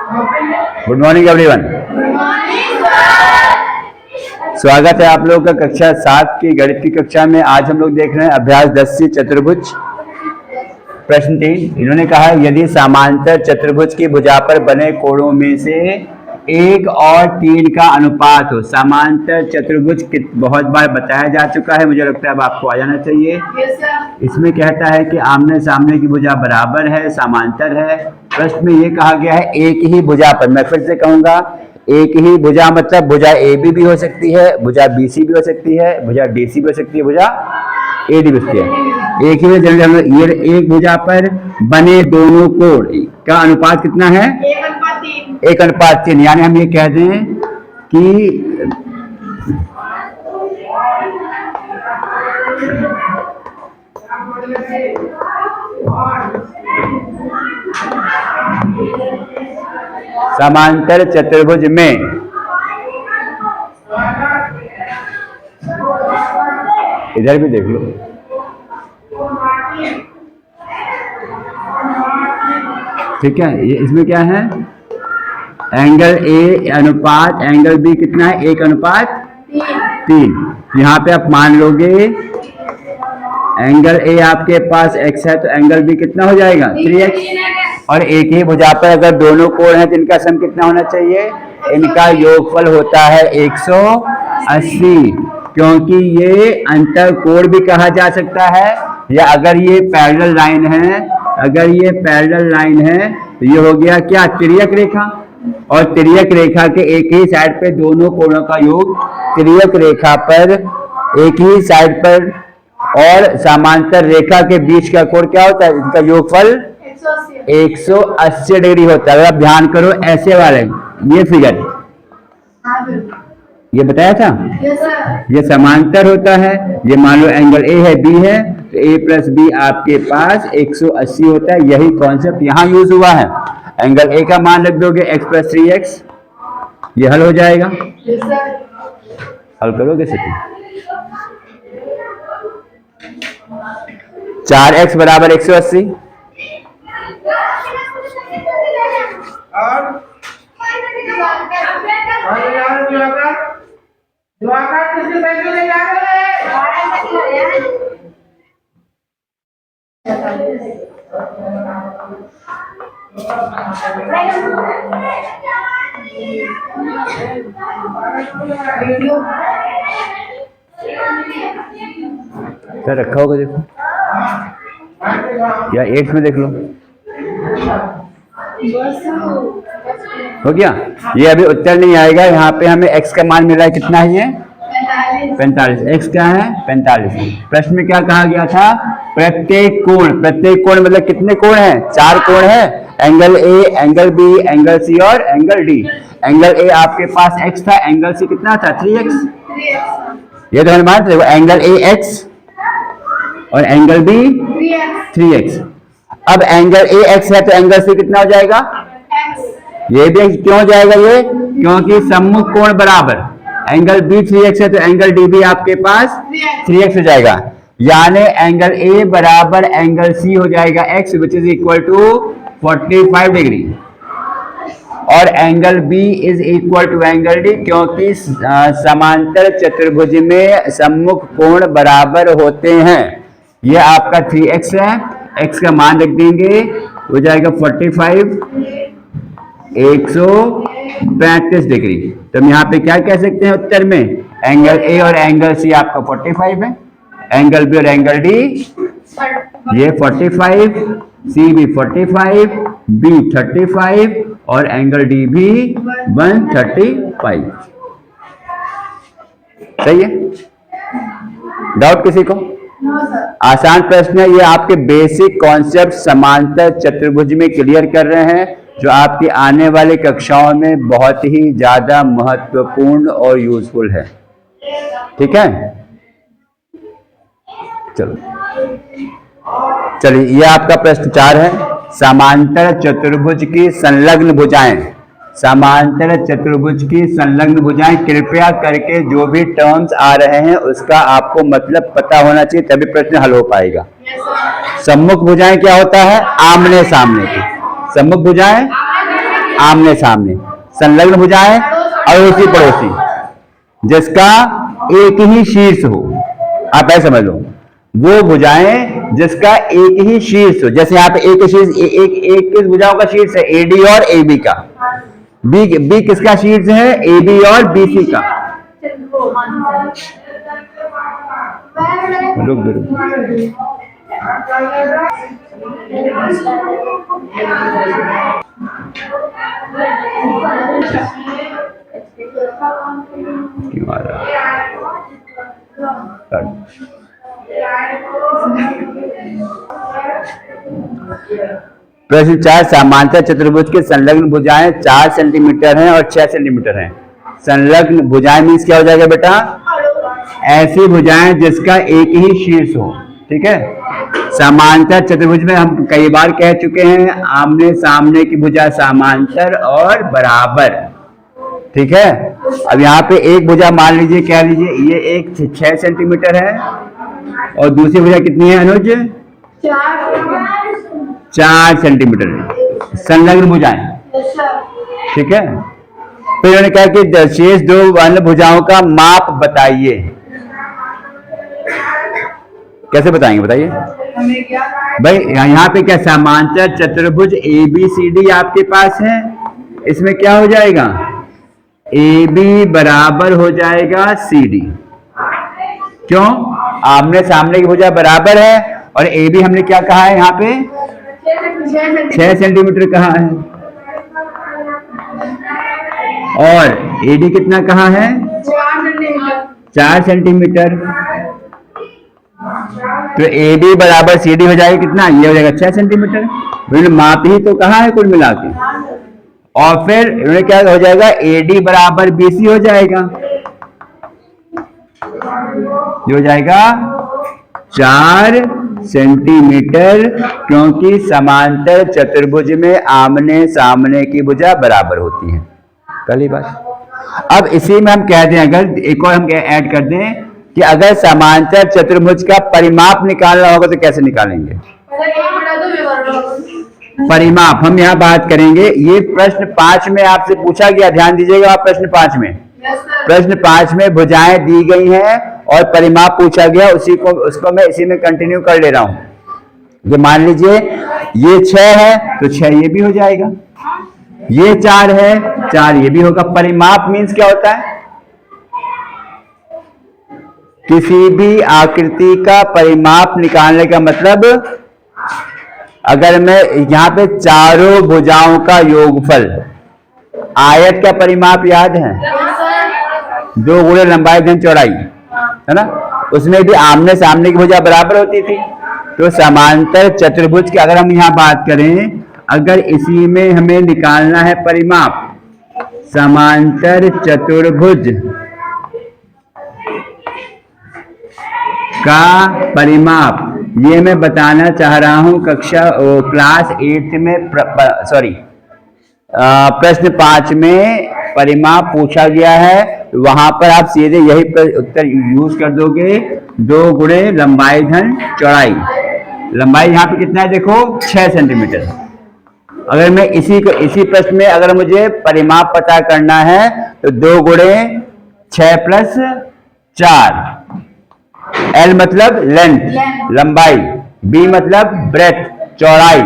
Good morning everyone. स्वागत है आप लोगों का कक्षा 7 की गणित की कक्षा में। आज हम लोग देख रहे हैं अभ्यास 10 चतुर्भुज प्रश्न 3। इन्होंने कहा यदि समांतर चतुर्भुज की भुजा पर बने कोणों में से 1 और 3 का अनुपात हो। समांतर चतुर्भुज बहुत बार बताया जा चुका है, मुझे लगता है अब आपको आ जाना चाहिए। इसमें कहता है कि आमने सामने की भुजा बराबर है, समांतर है। प्रश्न में ये कहा गया है एक ही भुजा पर। मैं फिर से कहूंगा, एक ही भुजा मतलब भुजा AB भी हो सकती है, भुजा BC भी हो सकती है, भुजा DC भी हो सकती है, भुजा AD भी हो सकती है। एक ही जनरली ये एक भुजा पर बने दोनों कोण का अनुपात कितना है? 1:3। यानी हम ये कह दें कि समांतर चतुर्भुज में इधर भी देख लो, ठीक है। ये इसमें क्या है? एंगल A अनुपात एंगल B कितना है? 1:3। यहाँ पे आप मान लोगे एंगल A आपके पास x है तो एंगल B कितना हो जाएगा? 3x। और एक ही भुजा पर अगर दोनों कोण हैं तो इनका सम कितना होना चाहिए? इनका योगफल होता है 180, क्योंकि ये अंतर कोण भी कहा जा सकता है। या अगर ये पैरेलल लाइन है, अगर ये पैरेलल लाइन है तो ये हो गया क्या? तिर्यक रेखा। और तिर्यक रेखा के एक ही साइड पे दोनों कोणों का योग, तिर्यक रेखा पर एक ही साइड पर और समांतर रेखा के बीच का कोण क्या होता है? इसका योगफल 180 डिग्री होता है। अगर आप ध्यान करो ऐसे वाले ये फिगर, ये बताया था, ये समांतर होता है। ये मान लो एंगल A है, B है, तो A + B आपके पास 180 होता है। यही कॉन्सेप्ट यहाँ यूज हुआ है। एंगल A का मान रख दोगे x + 3x, ये हल हो जाएगा। हल करोगे सिटी 4x = 180। क्या रखा होगा देखो, या 8 में देख लो, हो गया। ये अभी उत्तर नहीं आएगा। यहाँ पे हमें x का मान मिला है, कितना है ये? 45। x क्या है? 45। प्रश्न में क्या कहा गया था? प्रत्येक कोण, प्रत्येक कोण मतलब कितने कोण हैं? 4 कोण है। Angle A, angle B, angle C और एंगल D। एंगल A आपके पास x था, एंगल C कितना था? 3x। ये तो मान देखो, एंगल A x और एंगल B 3x। अब एंगल A x है तो एंगल C कितना हो जाएगा? ये भी क्यों हो जाएगा? ये क्योंकि सम्मुख कोण बराबर। एंगल B 3x है तो एंगल D भी आपके पास 3x हो जाएगा। यानी एंगल A बराबर एंगल C हो जाएगा x, which is equal to 45 डिग्री। और angle B is equal to angle D, क्योंकि समांतर चतुर्भुज में सम्मुख कोण बराबर होते हैं। ये आपका 3x है, x का मान रख देंगे, हो जाएगा 45, 135 डिग्री। तो हम यहाँ पे क्या कह सकते हैं उत्तर में? एंगल A और एंगल C आपका 45 है, एंगल B और एंगल D ये 45, C भी 45, B 35 और एंगल D भी 135। सही है? डाउट किसी को? आसान प्रश्न है ये। आपके बेसिक कॉन्सेप्ट समांतर चतुर्भुज में क्लियर कर रहे हैं, जो आपकी आने वाली कक्षाओं में बहुत ही ज्यादा महत्वपूर्ण और यूजफुल है। ठीक है, चलो चलिए, ये आपका प्रश्न 4 है। समांतर चतुर्भुज की संलग्न भुजाएं, समांतर चतुर्भुज की संलग्न भुजाएं, कृपया करके जो भी टर्म्स आ रहे हैं उसका आपको मतलब पता होना चाहिए, तभी प्रश्न हल हो पाएगा। सम्मुख भुजाएं क्या होता है? आमने सामने की। सम्मुख भुजाएं आमने सामने, संलग्न भुजाएं अड़ोसी पड़ोसी, जिसका एक ही शीर्ष हो। आप ऐसे समझ लो, वो भुजाएं जिसका एक ही शीर्ष हो। जैसे यहाँ पे एक शीर्ष, एक किस भुजाओं का शीर्ष है? एडी और एबी का। बी किसका शीर्ष है? एबी और बीसी का। रुक दो, क्यों आ रहा प्रश्न 4, समांतर चतुर्भुज के संलग्न भुजाएं 4 सेंटीमीटर हैं और 6 सेंटीमीटर हैं। संलग्न भुजाएं मीन्स क्या हो जाएगा बेटा? ऐसी भुजाएं जिसका एक ही शीर्ष हो। ठीक है। समांतर चतुर्भुज में हम कई बार कह चुके हैं, आमने सामने की भुजा समांतर और बराबर। ठीक है। अब यहाँ पे एक भुजा मान लीजिए, कह लीजिए ये एक 6 सेंटीमीटर है और दूसरी भुजा कितनी है अनुज? 4 सेंटीमीटर है। संलग्न भुजाएं। ठीक है। फिर उन्होंने कहा कि शेष 2 अन्य भुजाओं का माप बताइए। कैसे बताएंगे बताइए भाई? यहाँ पे क्या समांतर चतुर्भुज ABCD आपके पास है, इसमें क्या हो जाएगा? AB बराबर हो जाएगा CD। क्यों? आमने सामने की भुजा बराबर है और AB हमने क्या कहा है यहाँ पे? 6 सेंटीमीटर कहा है और AD कितना कहा है? 4 सेंटीमीटर। तो AB बराबर CD हो जाएगा कितना? ये हो जाएगा 6 सेंटीमीटर। माप ही तो कहा है कुल मिला के। और फिर इन्होंने क्या हो जाएगा? AD बराबर BC हो जाएगा। ये हो जाएगा 4 सेंटीमीटर, क्योंकि समांतर चतुर्भुज में आमने सामने की भुजा बराबर होती है। पहली बात। अब इसी में हम कह दें, अगर एक और हम ऐड कर दें कि अगर समांतर चतुर्भुज का परिमाप निकालना होगा तो कैसे निकालेंगे? परिमाप हम यहाँ बात करेंगे। ये प्रश्न 5 में आपसे पूछा गया, ध्यान दीजिएगा। आप प्रश्न 5 में, प्रश्न 5 में भुजाएं दी गई हैं और परिमाप पूछा गया, उसको मैं इसी में कंटिन्यू कर ले रहा हूं। ये मान लीजिए ये 6 है तो 6 ये भी हो जाएगा, ये 4 है 4 ये भी होगा। परिमाप मीन्स क्या होता है? किसी भी आकृति का परिमाप निकालने का मतलब, अगर मैं यहां पे चारों भुजाओं का योगफल, आयत का परिमाप याद है? 2 गुणे लंबाई धन चौड़ाई, है ना? उसमें भी आमने सामने की भुजा बराबर होती थी। तो समांतर चतुर्भुज की अगर हम यहां बात करें, अगर इसी में हमें निकालना है परिमाप, समांतर चतुर्भुज का परिमाप, ये मैं बताना चाह रहा हूं क्लास 8 में, प्रश्न 5 में परिमाप पूछा गया है। वहां पर आप सीधे यही उत्तर यूज कर दोगे, 2 गुणे लंबाई धन चौड़ाई। लंबाई यहाँ पे कितना है देखो? 6 सेंटीमीटर। अगर मैं इसी प्रश्न में अगर मुझे परिमाप पता करना है तो 2 गुणे 6 प्लस 4, L मतलब लेंथ लंबाई, B मतलब ब्रेथ चौड़ाई।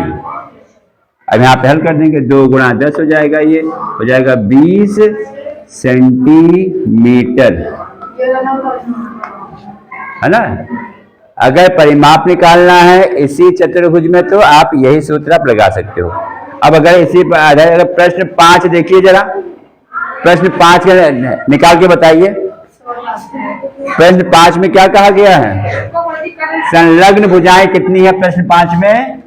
अब यहाँ पे हल कर देंगे, 2 गुणा 10 हो जाएगा, ये हो जाएगा 20 सेंटीमीटर, है ना? अगर परिमाप निकालना है इसी चतुर्भुज में तो आप यही सूत्र आप लगा सकते हो। अब अगर इसी पर आधार, अगर प्रश्न 5 देखिए जरा, प्रश्न 5 निकाल के बताइए। प्रश्न 5 में क्या कहा गया है? संलग्न भुजाएं कितनी है प्रश्न 5 में?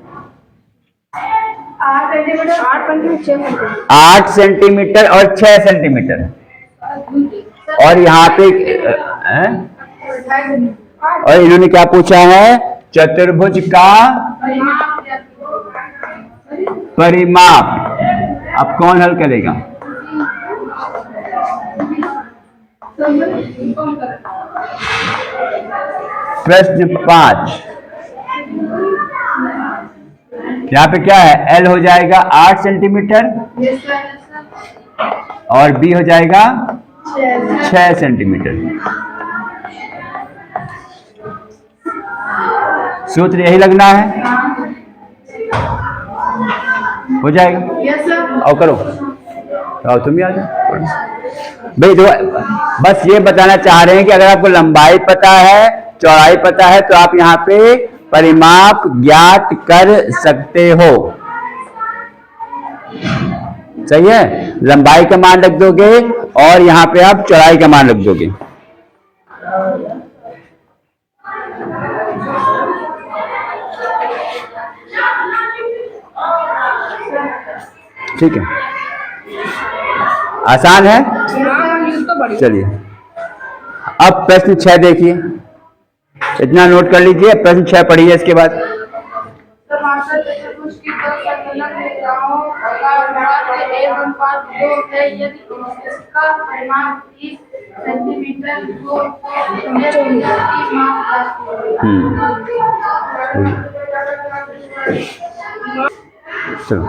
8 सेंटीमीटर और 6 सेंटीमीटर। और यहाँ पे और इन्होंने क्या पूछा है? चतुर्भुज का परिमाप। अब कौन हल करेगा? प्रश्न 5 यहाँ पे क्या है, L हो जाएगा 8 सेंटीमीटर और B हो जाएगा 6 सेंटीमीटर। सूत्र यही लगना है, हो जाएगा। और करो, और तुम भी आ जाओ भाई। जो बस ये बताना चाह रहे हैं कि अगर आपको लंबाई पता है, चौड़ाई पता है, तो आप यहाँ पे परिमाप ज्ञात कर सकते हो। सही है, लंबाई का मान रख दोगे और यहाँ पे आप चौड़ाई का मान रख दोगे। ठीक है, आसान है। चलिए अब प्रश्न 6 देखिए, इतना नोट कर लीजिए। प्रश्न 6 पढ़िए, इसके बाद चलो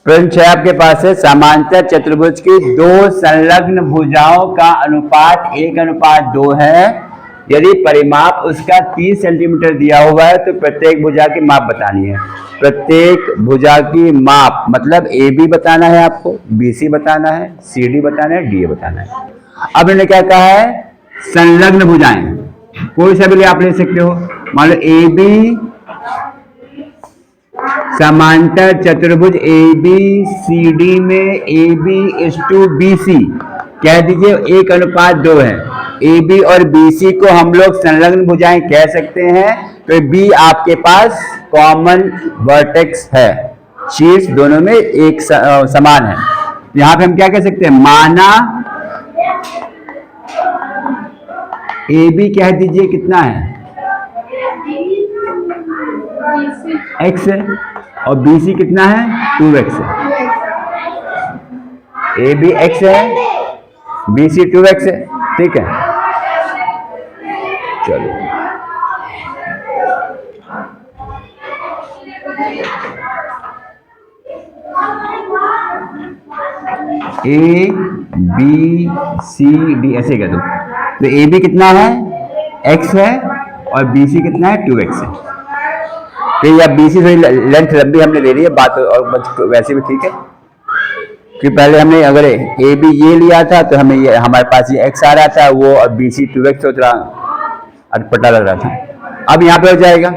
प्रश्न 6 आपके पास है, समांतर चतुर्भुज की दो संलग्न भुजाओं का अनुपात 1:2 है। यदि परिमाप उसका 30 सेंटीमीटर दिया हुआ है तो प्रत्येक भुजा की माप बतानी है। प्रत्येक भुजा की माप मतलब AB बताना है आपको, BC बताना है, CD बताना है, DA बताना है। अब इन्होंने क्या कहा है, संलग्न भुजाएं, कोई सा भी आप ले सकते हो। मान लो AB समांतर चतुर्भुज ABCD में AB:BC कह दीजिए 1:2 है। AB और BC को हम लोग संलग्न भुजाएं कह सकते हैं। तो B आपके पास कॉमन वर्टेक्स है, शीर्ष दोनों में एक समान है। यहां पे हम क्या कह सकते हैं, माना AB कह दीजिए कितना है, x है, और BC कितना है, 2x है। AB x है, BC 2x है। ठीक है, चलो ABCD ऐसे कह दो। तो AB कितना है, x है, और BC कितना है, 2x है। तो या BC थोड़ी लेंथ लंबी हमने ले ली है, बात और वैसे भी ठीक है, कि पहले हमने अगर AB ये लिया था तो हमें ये हमारे पास ये x आ रहा था, वो और BC 2x तो थोड़ा अटपटा लग रहा था। अब यहाँ पे हो जाएगा।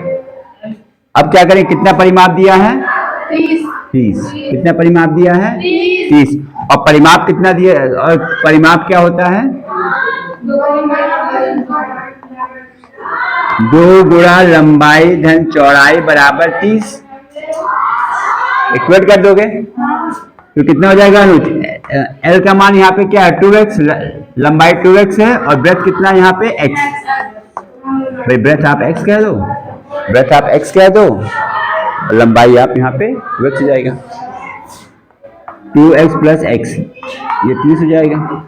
अब क्या करें, कितना परिमाप दिया है, 30। कितना परिमाप दिया है, 30। और परिमाप कितना दिया, और परिमाप क्या होता है, 2 गुणा लंबाई धन चौड़ाई बराबर 30। इक्वेट कर दोगे तो कितना हो जाएगा अनुज, L का मान यहाँ पे क्या है, 2x, लंबाई 2x है, और ब्रेथ कितना यहाँ पे x। भाई ब्रेथ आप x कह दो, ब्रेथ आप x कह दो, लंबाई आप यहाँ पे 2x हो जाएगा। 2x प्लस x ये 30 हो जाएगा।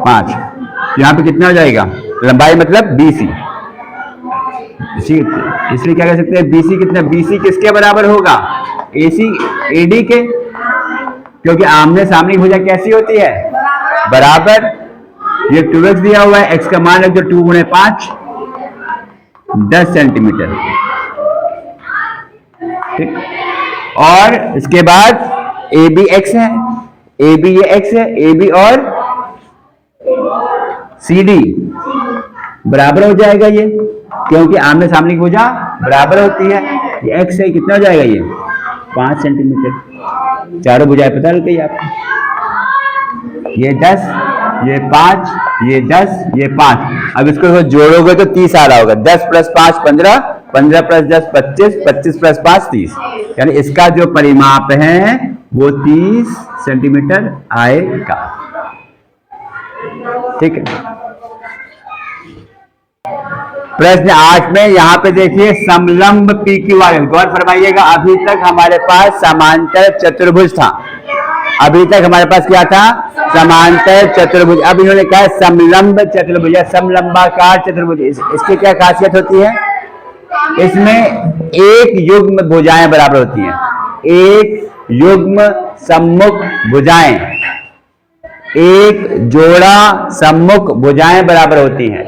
पांच, यहाँ पे कितना हो जाएगा, लंबाई मतलब BC। इसलिए क्या कह सकते हैं, BC कितना, BC किसके बराबर होगा, AD के, क्योंकि आमने सामने भुजा कैसी होती है, बराबर। ये 2x दिया हुआ है, x का मान रख दो 2 गुणे 5, 10 सेंटीमीटर। ठीक, और इसके बाद AB x है, AB ये x है, AB और CD बराबर हो जाएगा ये, क्योंकि आमने सामने की भुजा बराबर होती है। ये x है, कितना हो जाएगा ये, 5 सेंटीमीटर। चारों भुजाएं पता लग गई आपको, ये 10, ये 5, ये 10, ये 5। अब इसको जोड़ोगे तो 30 आ रहा होगा। 10 प्लस 5 15, 15 प्लस 10 25, 25 प्लस 5 30। यानी इसका जो परिमाप है वो 30 सेंटीमीटर आएगा। ठीक है, प्रश्न 8 में यहाँ पे देखिए समलंब PQR, गौर फरमाइएगा। अभी तक हमारे पास समांतर चतुर्भुज था, अभी तक हमारे पास क्या था, समांतर चतुर्भुज। अब इन्होंने कहा समलंब चतुर्भुज या समलंबाकार चतुर्भुज। इसकी क्या खासियत होती है, इसमें एक युग्म भुजाएं बराबर होती हैं, एक युग्म सम्मुख भुजाएं, एक जोड़ा सम्मुख भुजाएं बराबर होती हैं।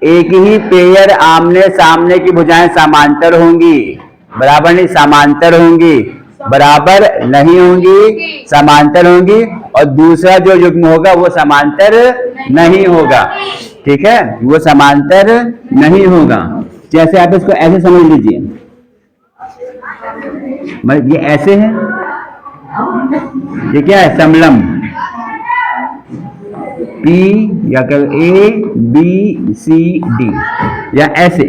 एक ही पेयर आमने सामने की भुजाएं समांतर होंगी, बराबर नहीं, समांतर होंगी, बराबर नहीं होंगी, समांतर होंगी। और दूसरा जो युग्म होगा वो समांतर नहीं होगा, ठीक है, वो समांतर नहीं होगा। जैसे आप इसको ऐसे समझ लीजिए, मतलब ये ऐसे है, ये क्या है, समलंब P या A B C D, या ऐसे,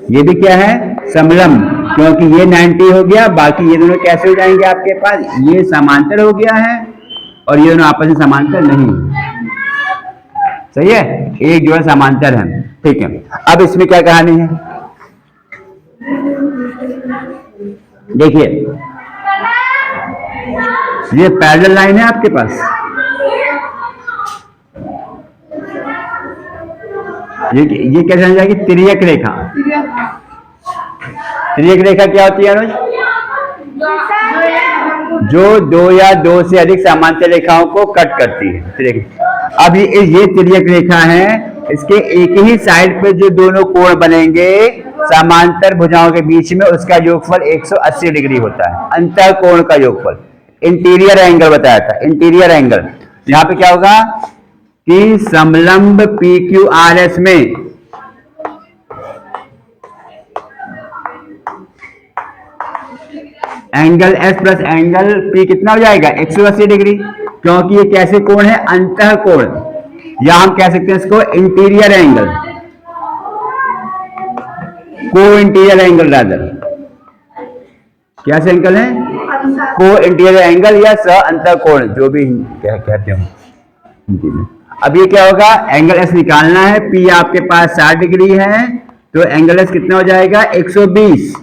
ये भी क्या है, समलंब, क्योंकि ये 90 हो गया, बाकी ये दोनों कैसे हो जाएंगे आपके पास, ये समांतर हो गया है और ये दोनों आपस में समांतर नहीं, सही है, एक जोड़ा समांतर है, ठीक है। अब इसमें क्या कहानी है, देखिए ये पैरेलल लाइन है आपके पास, ये कैसे समझ जाएगी, तिर्यक रेखा। तिर्यक रेखा क्या होती है अनुज, जो दो या दो से अधिक समांतर रेखाओं को कट करती है। अब ये तिर्यक रेखा है, इसके एक ही साइड पे जो दोनों कोण बनेंगे समांतर भुजाओं के बीच में, उसका योगफल 180 डिग्री होता है, अंतः कोण का योगफल, इंटीरियर एंगल बताया था, इंटीरियर एंगल। यहां पे क्या होगा कि समलंब PQRS में angle S plus angle P कितना हो जाएगा, 180 डिग्री, क्योंकि ये कैसे कोण है, अंतः कोण, या हम कह सकते हैं इसको इंटीरियर एंगल, को इंटीरियर एंगल रादर, क्या से एंगल है, को इंटीरियर एंगल या स अंतः कोण, जो भी कहते हो। अब ये क्या होगा, एंगल S निकालना है, P आपके पास 60 डिग्री है, तो एंगल S कितना हो जाएगा, 120,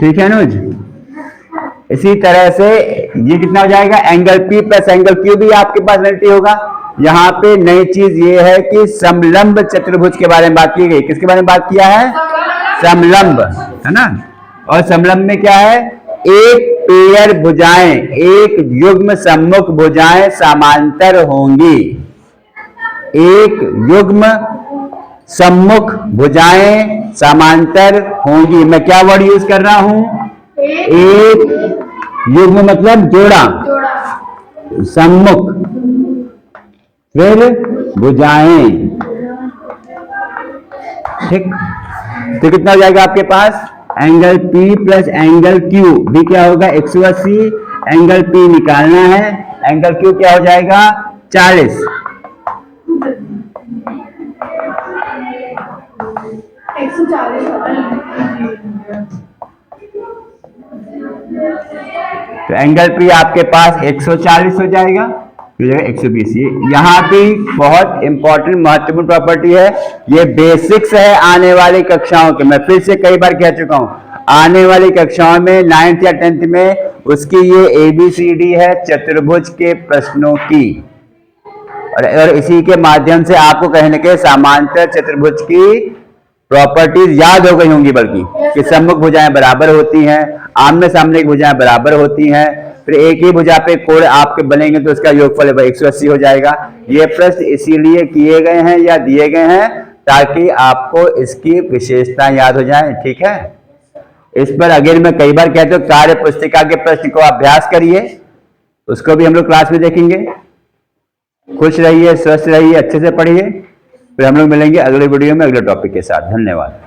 ठीक है अनुज। इसी तरह से ये कितना हो जाएगा, angle P plus angle Q भी आपके पास 90 होगा। यहाँ पे नई चीज ये है कि समलंब चतुर्भुज के बारे में बात की गई, किसके बारे में बात किया है, समलंब, है ना। और समलंब में क्या है, एक पेयर भुजाएं, एक युग्म सम्मुख भुजाएं समांतर होंगी, एक युग्म सम्मुख भुजाएं समांतर होंगी। मैं क्या वर्ड यूज कर रहा हूं, एक युग्म मतलब जोड़ा, सम्मुख फिर भुजाएं, ठीक। तो कितना हो जाएगा आपके पास, angle P plus angle Q भी क्या होगा, 180, एंगल P निकालना है, एंगल Q क्या हो जाएगा, 40, 140। तो एंगल P आपके पास 140 हो जाएगा, 120। यहाँ भी बहुत इंपॉर्टेंट महत्वपूर्ण प्रॉपर्टी है, ये बेसिक्स है आने वाली कक्षाओं के, मैं फिर से कई बार कह चुका हूं, आने वाली कक्षाओं में 9th या 10th में उसकी ये ABCD है चतुर्भुज के प्रश्नों की, और इसी के माध्यम से आपको कहीं ना कहीं समांतर चतुर्भुज की प्रॉपर्टीज याद हो गई होंगी, बल्कि कि सम्मुख भुजाएं बराबर होती हैं, आमने सामने की भुजाएं बराबर होती हैं, फिर एक ही भुजा पे कोण आपके बनेंगे तो उसका योगफल 180 हो जाएगा। ये प्रश्न इसीलिए किए गए हैं या दिए गए हैं ताकि आपको इसकी विशेषता याद हो जाए, ठीक है। इस पर अगेन मैं कई बार कहता हूं, कार्य पुस्तिका के प्रश्न को अभ्यास करिए, उसको भी हम लोग क्लास में देखेंगे। खुश रहिए, स्वस्थ रहिए, अच्छे से पढ़िए, फिर हम लोग मिलेंगे अगले वीडियो में अगले टॉपिक के साथ। धन्यवाद।